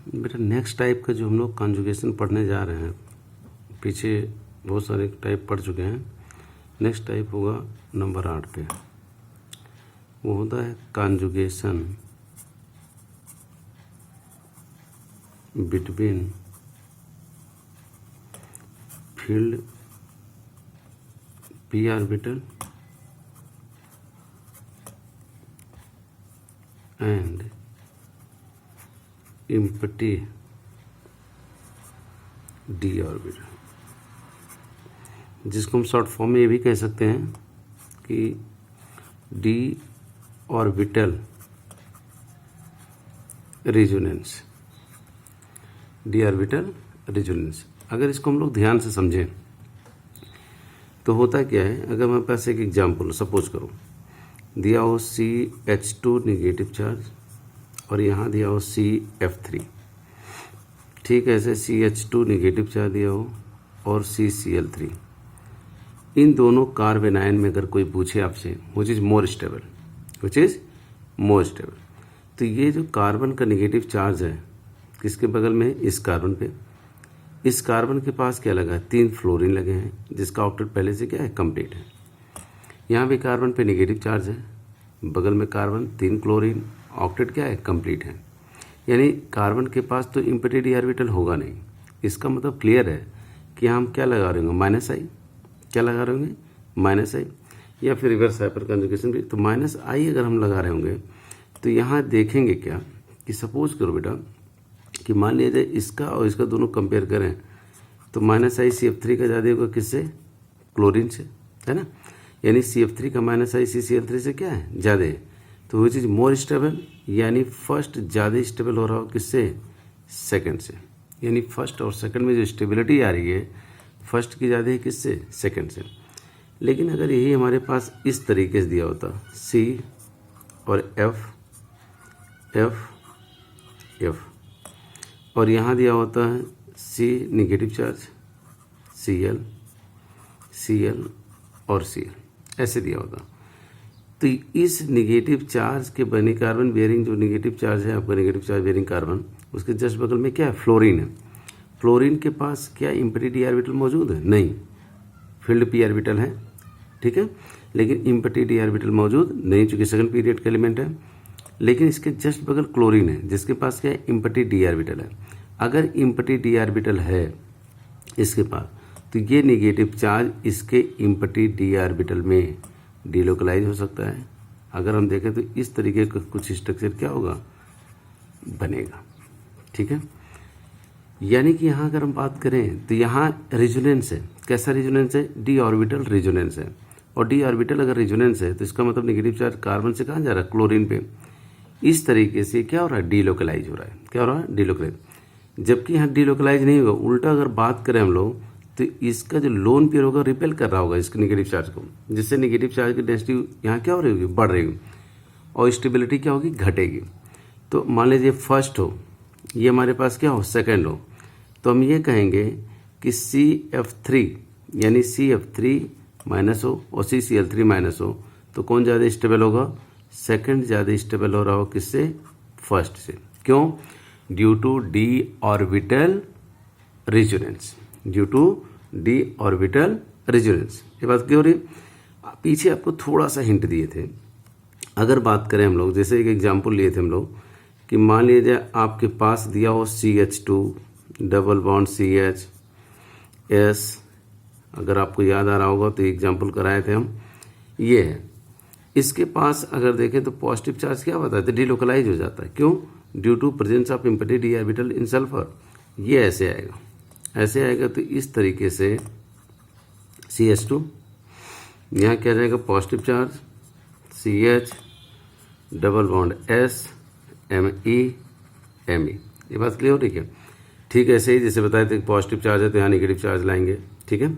बेटा next type का जो हम लोग कॉन्जुगेशन पढ़ने जा रहे हैं, पीछे बहुत सारे टाइप पढ़ चुके हैं। नेक्स्ट टाइप होगा नंबर 8 पे, वो होता है conjugation between field p orbital and empty d orbital, जिसको हम शॉर्ट फॉर्म में ये भी कह सकते हैं कि d orbital resonance, d orbital resonance. अगर इसको हम लोग ध्यान से समझें तो होता क्या है, अगर मेरे पास एक एग्जाम्पल सपोज करो, दिया हो CH2 निगेटिव चार्ज और यहाँ दिया हो CF3, ठीक है, ऐसे CH2 निगेटिव चार्ज दिया हो और CCl3। इन दोनों कार्बन आयन में अगर कोई पूछे आपसे which is more stable, which is more stable, तो ये जो कार्बन का निगेटिव चार्ज है किसके बगल में, इस कार्बन पे। इस कार्बन के पास क्या लगा है, 3 फ्लोरीन लगे हैं, जिसका ऑक्टेट पहले से क्या है, कंप्लीट है। यहाँ भी कार्बन पे निगेटिव चार्ज है, बगल में कार्बन 3 क्लोरीन, ऑक्टेट क्या है, कंप्लीट है। यानी कार्बन के पास तो एम्प्टी d ऑर्बिटल होगा नहीं। इसका मतलब क्लियर है कि हम क्या लगा रहे होंगे, -i, क्या लगा रहे होंगे, -i, या फिर रिवर्स हाइपर कंजुगेशन भी, तो -i अगर हम लगा रहे होंगे तो यहाँ देखेंगे क्या कि सपोज करो बेटा कि मान लीजिए इसका और इसका दोनों कंपेयर करें तो -i CF3 का ज़्यादा होगा किससे, क्लोरीन से, है ना। यानी CF3 का -i CCl3 से क्या है, ज़्यादा है। तो वो चीज़ मोर स्टेबल, यानी फर्स्ट ज़्यादा स्टेबल हो रहा हो किससे, सेकंड से। यानी फर्स्ट और सेकंड में जो स्टेबिलिटी आ रही है फर्स्ट की ज़्यादा है किससे, सेकंड से। लेकिन अगर यही हमारे पास इस तरीके से दिया होता C और F और यहाँ दिया होता है C निगेटिव चार्ज, Cl और Cl, ऐसे दिया होता। तो इस निगेटिव चार्ज के बने कार्बन बेयरिंग जो निगेटिव चार्ज है आपका, निगेटिव चार्ज बेयरिंग कार्बन, उसके जस्ट बगल में क्या है, फ्लोरीन है। फ्लोरीन के पास क्या एम्प्टी d ऑर्बिटल मौजूद है, नहीं, फील्ड p ऑर्बिटल है, ठीक है, लेकिन एम्प्टी d ऑर्बिटल मौजूद नहीं, चूंकि सेकंड पीरियड का एलिमेंट है। लेकिन इसके जस्ट बगल क्लोरीन है जिसके पास क्या है, एम्प्टी d ऑर्बिटल है। अगर एम्प्टी d ऑर्बिटल है इसके पास, तो ये निगेटिव चार्ज इसके एम्प्टी d ऑर्बिटल में डिलोकलाइज हो सकता है। अगर हम देखें तो इस तरीके का कुछ स्ट्रक्चर क्या होगा, बनेगा, ठीक है। यानी कि यहाँ अगर हम बात करें तो यहाँ रेजोनेंस है, कैसा रेजोनेंस है, d ऑर्बिटल रेजोनेंस है। और d ऑर्बिटल अगर रेजोनेंस है तो इसका मतलब नेगेटिव चार्ज कार्बन से कहाँ जा रहा है, क्लोरीन पे। इस तरीके से क्या हो रहा है, डिलोकलाइज हो रहा है, क्या हो रहा है, डिलोकलाइज। जबकि यहाँ डिलोकलाइज नहीं होगा, उल्टा अगर बात करें हम लोग तो इसका जो लोन पेयर होगा रिपेल कर रहा होगा इसके निगेटिव चार्ज को, जिससे निगेटिव चार्ज की डेंसिटी यहाँ क्या हो रही होगी, बढ़ रही होगी, और स्टेबिलिटी क्या होगी, घटेगी। तो मान लीजिए फर्स्ट हो, ये हमारे पास क्या हो, सेकंड हो, तो हम ये कहेंगे कि CF3 यानी CF3 माइनस हो और CCl3 माइनस हो, तो कौन ज़्यादा स्टेबल होगा, सेकंड ज़्यादा स्टेबल हो रहा हो किससे, फर्स्ट से। क्यों, due to d orbital resonance, due to d orbital resonance. ये बात क्लियर हो रही। पीछे आपको थोड़ा सा हिंट दिए थे। अगर बात करें हम लोग, जैसे एक एग्जांपल लिए थे हम लोग कि मान लीजिए आपके पास दिया हो CH2 double bond CH S, अगर आपको याद आ रहा होगा तो एग्जांपल कराए थे हम, ये है। इसके पास अगर देखें तो पॉजिटिव चार्ज क्या होता है, तो डिलोकलाइज हो जाता है। क्यों, due to presence of empty d orbital in sulphur. ये ऐसे आएगा, ऐसे आएगा। तो इस तरीके से CH2 यहाँ क्या जाएगा, positive charge, CH double bond S Me। ये बात क्लियर हो रही है। ठीक है, ऐसे ही जैसे बताए थे पॉजिटिव चार्ज है तो यहाँ नेगेटिव चार्ज लाएंगे, ठीक है।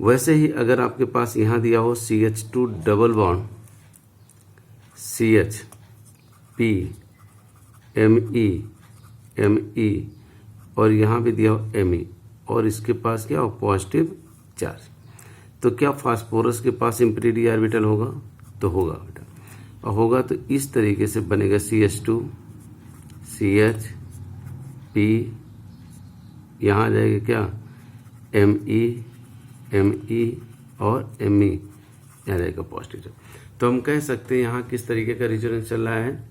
वैसे ही अगर आपके पास यहाँ दिया हो CH2 double bond CH P Me और यहाँ भी दिया हो Me और इसके पास क्या हो, पॉजिटिव चार्ज, तो क्या फास्फोरस के पास एम्प्टी d ऑर्बिटल होगा, तो होगा बेटा। और होगा तो इस तरीके से बनेगा CH2 CH पी, यहाँ आ जाएगा क्या, ME और ME, यहाँ जाएगा पॉजिटिव। तो हम कह सकते हैं यहाँ किस तरीके का रेजोनेंस चल रहा है,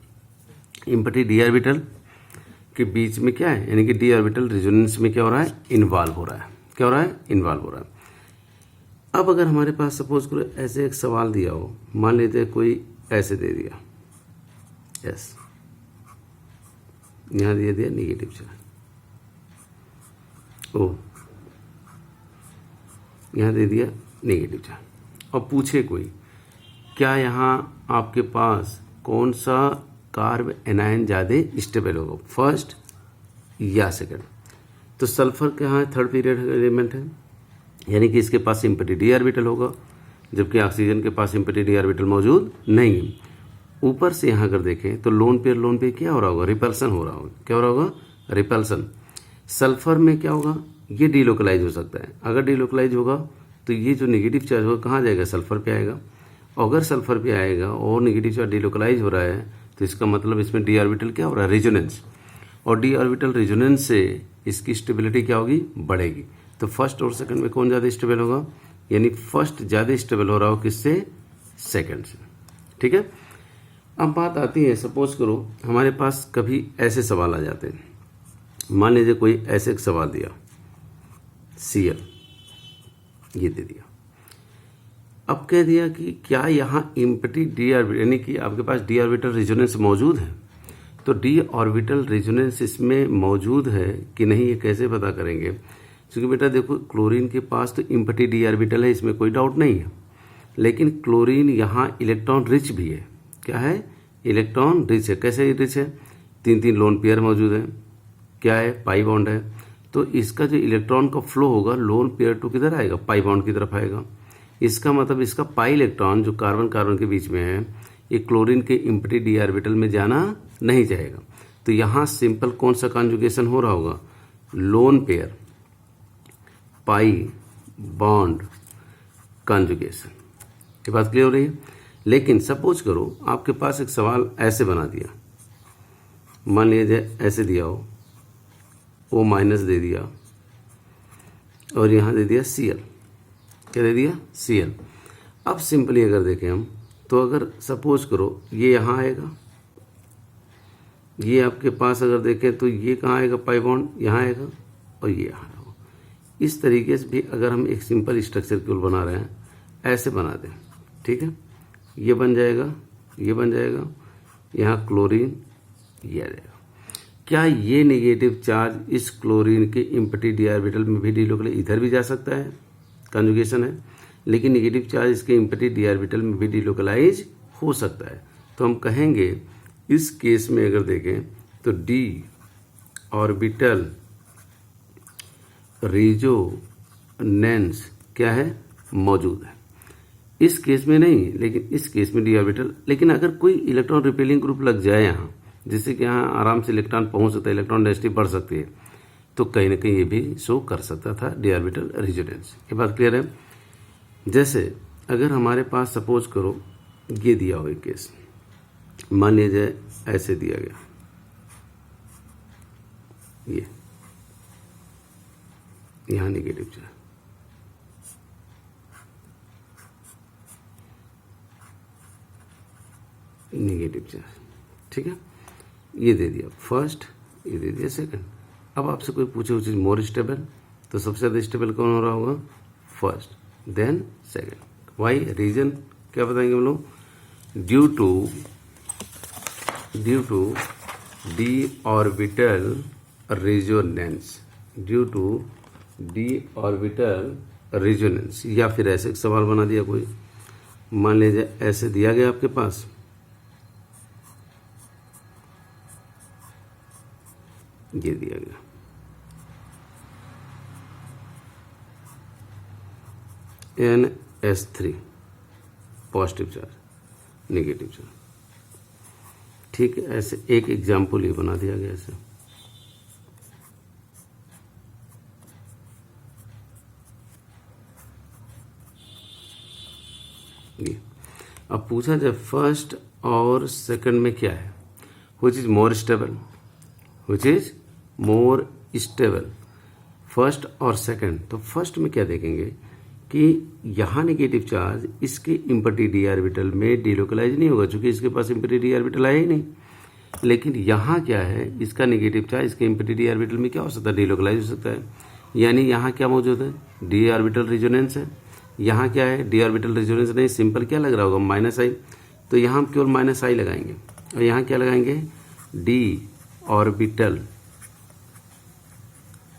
एम्प्टी डी ऑर्बिटल के बीच में क्या है, यानी कि डी ऑर्बिटल रेजोनेंस में क्या हो रहा है, इन्वॉल्व हो रहा है। क्या हो रहा है, इन्वॉल्व हो रहा है। अब अगर हमारे पास सपोज करो ऐसे एक सवाल दिया हो, मान लेते हैं कोई ऐसे दे दिया, यस, यहाँ दे दिया निगेटिव चार्ज, ओ यहाँ दे दिया नेगेटिव चार्ज, और पूछे कोई क्या यहाँ आपके पास कौन सा कार्ब एनायन ज़्यादा स्टेबल होगा, फर्स्ट या सेकंड। तो सल्फर के यहाँ थर्ड पीरियड एलिमेंट है, यानी कि इसके पास सिंपैथी डी ऑर्बिटल होगा, जबकि ऑक्सीजन के पास सिंपैथी डी ऑर्बिटल मौजूद नहीं है। ऊपर से यहाँ अगर देखें तो लोन पेयर क्या हो रहा होगा, रिपल्सन हो रहा होगा। क्या हो रहा होगा, रिपल्सन। सल्फर में क्या होगा, ये डीलोकलाइज हो सकता है। अगर डीलोकलाइज होगा तो ये जो नेगेटिव चार्ज होगा कहाँ जाएगा, सल्फर पे आएगा। अगर सल्फर पे आएगा और नेगेटिव चार्ज डीलोकलाइज हो रहा है तो इसका मतलब इसमें डी ऑर्बिटल क्या हो रहा है, रेजोनेंस, और डी ऑर्बिटल रेजोनेंस से इसकी स्टेबिलिटी क्या होगी, बढ़ेगी। तो फर्स्ट और सेकंड में कौन ज़्यादा स्टेबल होगा, यानी फर्स्ट ज़्यादा स्टेबल हो रहा हो किससे, सेकंड से। ठीक है। अब बात आती है, सपोज करो हमारे पास कभी ऐसे सवाल आ जाते हैं, मान लीजिए कोई ऐसे एक सवाल दिया, Cl ये दे दिया। अब कह दिया कि क्या यहाँ एम्प्टी डी ऑर्बिटल, यानी कि आपके पास डी ऑर्बिटल रेजोनेंस मौजूद है। तो डी ऑर्बिटल रेजोनेंस इसमें मौजूद है कि नहीं, ये कैसे पता करेंगे, क्योंकि बेटा देखो क्लोरीन के पास तो एम्प्टी डी ऑर्बिटल है, इसमें कोई डाउट नहीं है, लेकिन क्लोरीन यहाँ इलेक्ट्रॉन रिच भी है। क्या है, इलेक्ट्रॉन रिच है। कैसे रिच है, 3 लोन पेयर मौजूद है, क्या है, पाई बॉन्ड है। तो इसका जो इलेक्ट्रॉन का फ्लो होगा लोन पेयर टू किधर आएगा, पाई बॉन्ड की तरफ आएगा। इसका मतलब इसका पाई इलेक्ट्रॉन जो कार्बन कार्बन के बीच में है, ये क्लोरीन के एम्प्टी डी ऑर्बिटल में जाना नहीं चाहेगा। तो यहाँ सिंपल कौन सा कॉन्जुगेशन हो रहा होगा, lone pair pi bond conjugation. ये बात क्लियर हो रही है। लेकिन सपोज करो आपके पास एक सवाल ऐसे बना दिया, मान लीजिए ऐसे दिया हो, O- दे दिया और यहाँ दे दिया Cl। क्या दे दिया, Cl। अब सिंपली अगर देखें हम, तो अगर सपोज करो ये यहाँ आएगा, ये आपके पास अगर देखें तो ये कहाँ आएगा, पाई बॉन्ड यहाँ आएगा और ये यहाँ आएगा। इस तरीके से भी अगर हम एक सिंपल स्ट्रक्चर क्यों बना रहे हैं, ऐसे बना दें, ठीक है। ये बन जाएगा, ये बन जाएगा, यहाँ क्लोरीन ये आ जाएगा। क्या ये नेगेटिव चार्ज इस क्लोरीन के एम्प्टी डी ऑर्बिटल में भी डीलोकलाइज, इधर भी जा सकता है, कॉन्जुगेशन है, लेकिन नेगेटिव चार्ज इसके एम्प्टी डी ऑर्बिटल में भी डीलोकलाइज हो सकता है। तो हम कहेंगे इस केस में अगर देखें तो डी ऑर्बिटल रेजोनेंस क्या है, मौजूद है। इस केस में नहीं, लेकिन इस केस में डी ऑर्बिटल। लेकिन अगर कोई इलेक्ट्रॉन रिपेलिंग ग्रुप लग जाए यहाँ, जिससे कि यहाँ आराम से इलेक्ट्रॉन पहुंच सकता है, इलेक्ट्रॉन डेंसिटी बढ़ सकती है, तो कहीं ना कहीं ये भी शो कर सकता था डी ऑर्बिटल रेजोनेंस। ये बात क्लियर है। जैसे अगर हमारे पास सपोज करो ये दिया हो एक केस, मान लीजिए ऐसे दिया गया, ये यहाँ नेगेटिव चार्ज, नेगेटिव चार्ज, ठीक है, ये दे दिया फर्स्ट, ये दे दिया सेकंड। अब आपसे कोई पूछे वो चीज़ मोर स्टेबल, तो सबसे ज़्यादा स्टेबल कौन हो रहा होगा, first then second. Why reason क्या बताएंगे हम लोग, due to D orbital resonance, due to D orbital resonance. या फिर ऐसे एक सवाल बना दिया कोई, मान लीजिए ऐसे दिया गया आपके पास, ये दिया गया NS3 positive charge, negative charge, ठीक है। ऐसे एक एग्जाम्पल ये बना दिया गया ऐसे, ये। अब पूछा जाए फर्स्ट और सेकंड में क्या है, which is more stable, which is more stable, first और सेकंड। तो फर्स्ट में क्या देखेंगे कि यहाँ नेगेटिव चार्ज इसके इम्पटी डी ऑर्बिटल में डिलोकलाइज नहीं होगा, चूंकि इसके पास इम्पटी डी ऑर्बिटल आया ही नहीं। लेकिन यहाँ क्या है, इसका नेगेटिव चार्ज इसके इम्पटी डी ऑर्बिटल में क्या हो सकता है, डिलोकलाइज हो सकता है। यानी यहाँ क्या मौजूद है, डी ऑर्बिटल रेजोनेंस है। यहाँ क्या है, डी ऑर्बिटल रेजोनेंस नहीं, सिंपल क्या लग रहा होगा, माइनस आई। तो यहाँ हम केवल माइनस आई लगाएंगे और यहाँ क्या लगाएंगे, डी ऑर्बिटल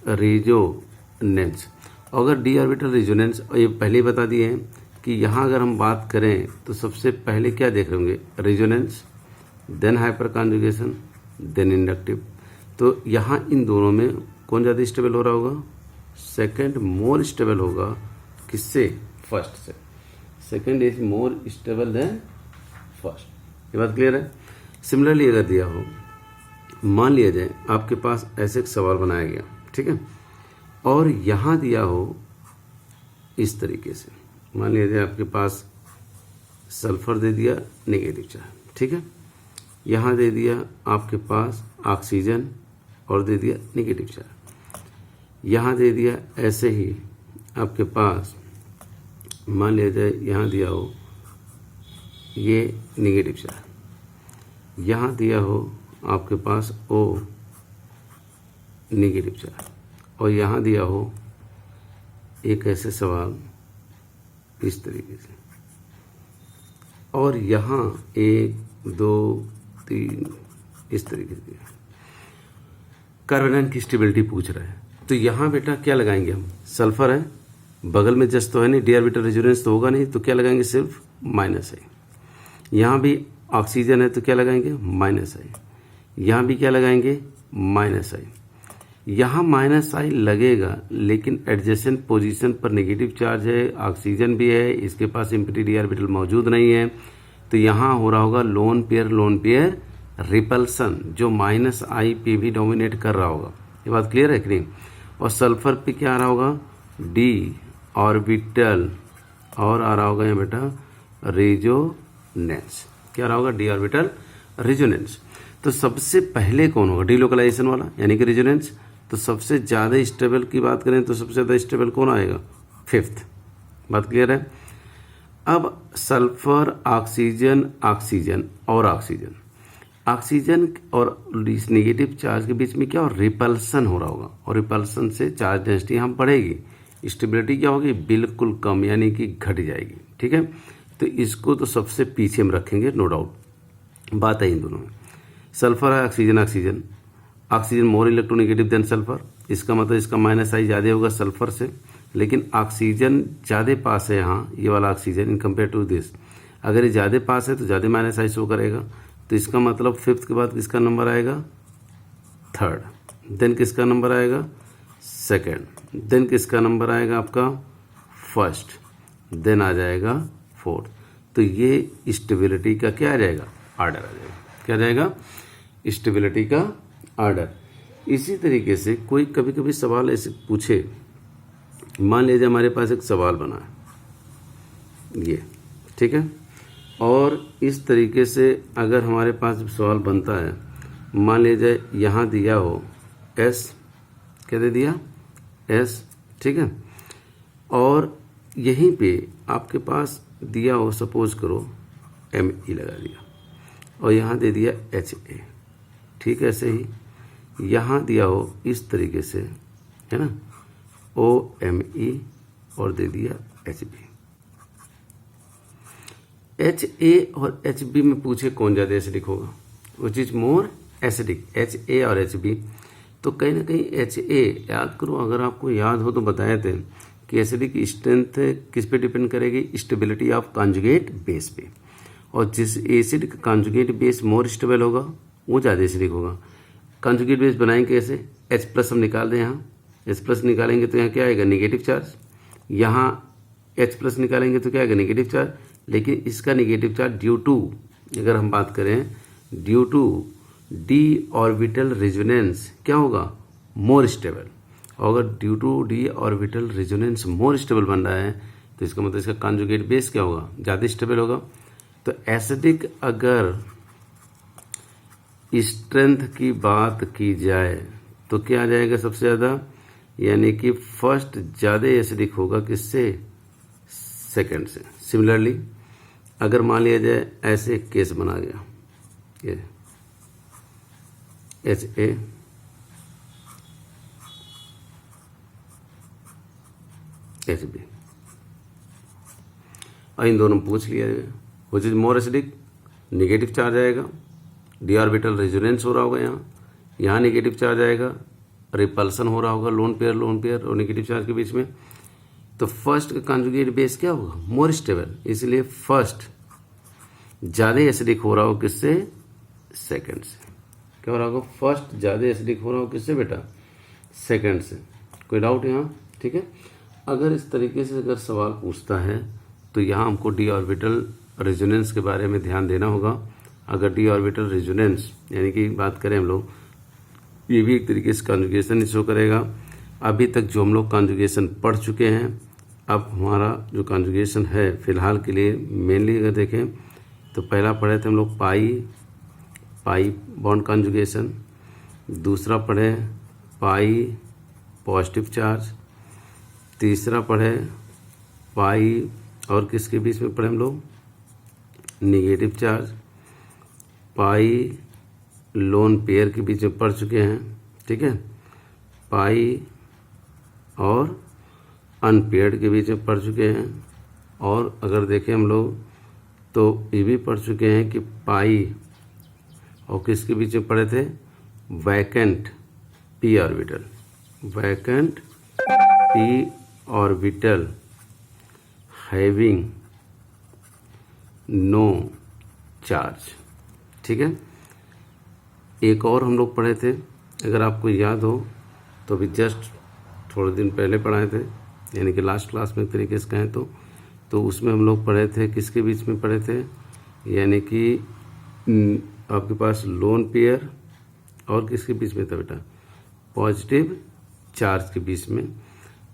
रेजोनेंस। अगर डी ऑर्बिटल रेजोनेंस, और ये पहले ही बता दिए हैं कि यहाँ अगर हम बात करें तो सबसे पहले क्या देख रहे होंगे, resonance, then hyperconjugation, then inductive. तो यहाँ इन दोनों में कौन ज़्यादा स्टेबल हो रहा होगा, सेकंड मोर स्टेबल होगा, किससे, फर्स्ट से। Second is more stable then first. ये बात क्लियर है। सिमिलरली अगर दिया हो, मान लिया जाए आपके पास ऐसे एक सवाल बनाया गया, ठीक है, और यहाँ दिया हो इस तरीके से, मान लिया जाए आपके पास सल्फर दे दिया नेगेटिव चार्ज, ठीक है, यहाँ दे दिया आपके पास ऑक्सीजन और दे दिया नेगेटिव चार्ज, यहाँ दे दिया ऐसे ही आपके पास, मान लिया जाए यहाँ दिया हो ये नेगेटिव चार्ज, यहाँ दिया हो आपके पास ओ नेगेटिव चार्ज, और यहाँ दिया हो एक ऐसे सवाल इस तरीके से, और यहाँ 1 2 3 इस तरीके से दिया। कार्बोनाइन की स्टेबिलिटी पूछ रहा है, तो यहाँ बेटा क्या लगाएंगे हम, सल्फर है, बगल में जस्ट तो है नहीं, डी ऑर्बिटल रेजोनेंस तो होगा नहीं, तो क्या लगाएंगे, सिर्फ माइनस आई। यहाँ भी ऑक्सीजन है तो क्या लगाएंगे, माइनस आई। यहाँ भी क्या लगाएंगे, माइनस आई। यहाँ माइनस आई लगेगा, लेकिन एडजेसेंट पोजीशन पर नेगेटिव चार्ज है, ऑक्सीजन भी है, इसके पास इम्पटी डी ऑर्बिटल मौजूद नहीं है, तो यहाँ हो रहा होगा लोन पेयर रिपल्सन, जो माइनस आई पे भी डोमिनेट कर रहा होगा। ये बात क्लियर है कि नहीं। और सल्फर पे क्या आ रहा होगा, डी ऑर्बिटल, और आ रहा होगा यहाँ बेटा रेजोनेंस। क्या आ रहा होगा, डी ऑर्बिटल रेजोनेंस। तो सबसे पहले कौन होगा, डिलोकलाइजेशन वाला यानी कि रेजोनेंस। तो सबसे ज़्यादा स्टेबल की बात करें तो सबसे ज़्यादा स्टेबल कौन आएगा, फिफ्थ। बात क्लियर है। अब सल्फर, ऑक्सीजन, ऑक्सीजन और ऑक्सीजन, ऑक्सीजन और इस नेगेटिव चार्ज के बीच में क्या हो, रिपल्सन हो रहा होगा, और रिपल्सन से चार्ज डेंसिटी यहाँ बढ़ेगी, स्टेबिलिटी क्या होगी, बिल्कुल कम, यानी कि घट जाएगी। ठीक है, तो इसको तो सबसे पीछे में रखेंगे, नो डाउट। बात है इन दोनों में, सल्फर है, oxygen, oxygen, oxygen more electronegative than sulphur, इसका मतलब इसका माइनस आई ज़्यादा होगा सल्फर से, लेकिन ऑक्सीजन ज़्यादा पास है यहाँ, ये वाला oxygen in compare to this. अगर ये ज़्यादा पास है तो ज़्यादा माइनस आई शो करेगा, तो इसका मतलब फिफ्थ के बाद किसका नंबर आएगा, थर्ड, देन किसका नंबर आएगा, सेकेंड, देन किसका नंबर आएगा आपका, फर्स्ट, देन आ जाएगा फोर्थ। तो ये स्टेबिलिटी का क्या आ जाएगा, आर्डर आ जाएगा। क्या जाएगा, स्टेबिलिटी का आर्डर। इसी तरीके से कोई कभी कभी सवाल ऐसे पूछे, मान लीजिए हमारे पास एक सवाल बना है ये, ठीक है, और इस तरीके से अगर हमारे पास सवाल बनता है, मान लीजिए यहाँ दिया हो एस, क्या दे दिया, एस, ठीक है, और यहीं पे आपके पास दिया हो, सपोज करो एम ई लगा दिया, और यहाँ दे दिया एच ए, ठीक है, ऐसे ही यहाँ दिया हो इस तरीके से, है ना, ओ एम ई, और दे दिया एच बी। एच ए और एच बी में पूछे कौन ज़्यादा एसिडिक होगा, which is more acidic, H A और एच बी। तो कहीं ना कहीं एच ए, याद करो, अगर आपको याद हो तो बताए थे कि एसिडिक स्ट्रेंथ किस पे डिपेंड करेगी, स्टेबिलिटी ऑफ कॉन्जुगेट बेस पे, और जिस एसिड का कॉन्जुगेट बेस मोर स्टेबल होगा वो ज़्यादा एसिडिक होगा। कॉन्जुगेट बेस बनाएंगे कैसे, H प्लस हम निकाल दें, यहाँ H प्लस निकालेंगे तो यहाँ क्या आएगा, नेगेटिव चार्ज, यहाँ H प्लस निकालेंगे तो क्या आएगा, नेगेटिव चार्ज, लेकिन इसका नेगेटिव चार्ज ड्यू टू, अगर हम बात करें due to D orbital resonance क्या होगा, मोर स्टेबल। और अगर due to D orbital resonance more stable बन रहा है तो इसका मतलब इसका कॉन्जुगेट बेस क्या होगा, ज़्यादा स्टेबल होगा। तो एसिडिक अगर स्ट्रेंथ की बात की जाए तो क्या आ जाएगा सबसे ज़्यादा, यानी कि फर्स्ट ज़्यादा एसिडिक होगा किससे, सेकंड से। सिमिलरली अगर मान लिया जाए ऐसे केस बना गया, ये HA HB, और इन दोनों पूछ लिया जाए which is more acidic, negative charge आएगा, डी ऑर्बिटल रेजोनेंस हो रहा होगा, यहाँ निगेटिव चार्ज आएगा, रिपल्सन हो रहा होगा लोन पेयर और निगेटिव चार्ज के बीच में। तो फर्स्ट का कॉन्जुगेट बेस क्या होगा, मोर स्टेबल, इसलिए फर्स्ट ज़्यादा एसिडिक हो रहा हो किससे, सेकंड से। क्या हो रहा होगा, फर्स्ट ज़्यादा एसिडिक हो रहा हो किससे बेटा, सेकंड से। कोई डाउट यहाँ, ठीक है। अगर इस तरीके से अगर सवाल पूछता है तो यहाँ हमको डी ऑर्बिटल रेजोनेंस के बारे में ध्यान देना होगा। अगर डी ऑर्बिटल रेजोनेंस यानी कि बात करें हम लोग, ये भी एक तरीके से कॉन्जुगेशन शो करेगा। अभी तक जो हम लोग कॉन्जुगेशन पढ़ चुके हैं, अब हमारा जो कॉन्जुगेशन है फिलहाल के लिए मेनली अगर देखें तो पहला पढ़े थे हम लोग पाई बॉन्ड कॉन्जुगेशन, दूसरा पढ़े पाई पॉजिटिव चार्ज, तीसरा पढ़े पाई और किसके बीच में पढ़े हम लोग, निगेटिव चार्ज, पाई लोन पेयर के बीच में पढ़ चुके हैं, ठीक है। पाई और अनपेयर्ड के बीच में पढ़ चुके हैं। और अगर देखें हम लोग तो ये भी पढ़ चुके हैं कि पाई और किसके बीच में पढ़े थे, vacant P orbital, vacant P orbital having no charge, ठीक है। एक और हम लोग पढ़े थे, अगर आपको याद हो तो अभी जस्ट थोड़े दिन पहले पढ़ाए थे, यानी कि लास्ट क्लास में एक तरीके से कहें तो उसमें हम लोग पढ़े थे किसके बीच में पढ़े थे, यानी कि आपके पास लोन पेयर और किसके बीच में था बेटा, पॉजिटिव चार्ज के बीच में,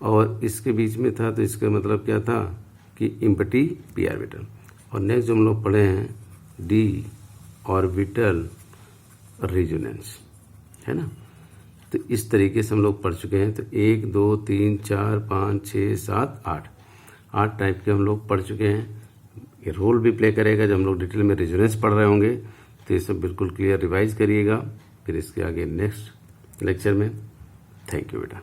और इसके बीच में था। तो इसका मतलब क्या था कि इम्पटी पी ऑर्बिटल। और नेक्स्ट जो हम लोग पढ़े हैं डी ऑर्बिटल रेजोनेंस, है ना। तो इस तरीके से हम लोग पढ़ चुके हैं। तो 1 2 3 4 5 6 7 8 टाइप के हम लोग पढ़ चुके हैं। ये रोल भी प्ले करेगा जब हम लोग डिटेल में रेजोनेंस पढ़ रहे होंगे। तो ये सब बिल्कुल क्लियर रिवाइज करिएगा, फिर इसके आगे नेक्स्ट लेक्चर में। थैंक यू बेटा।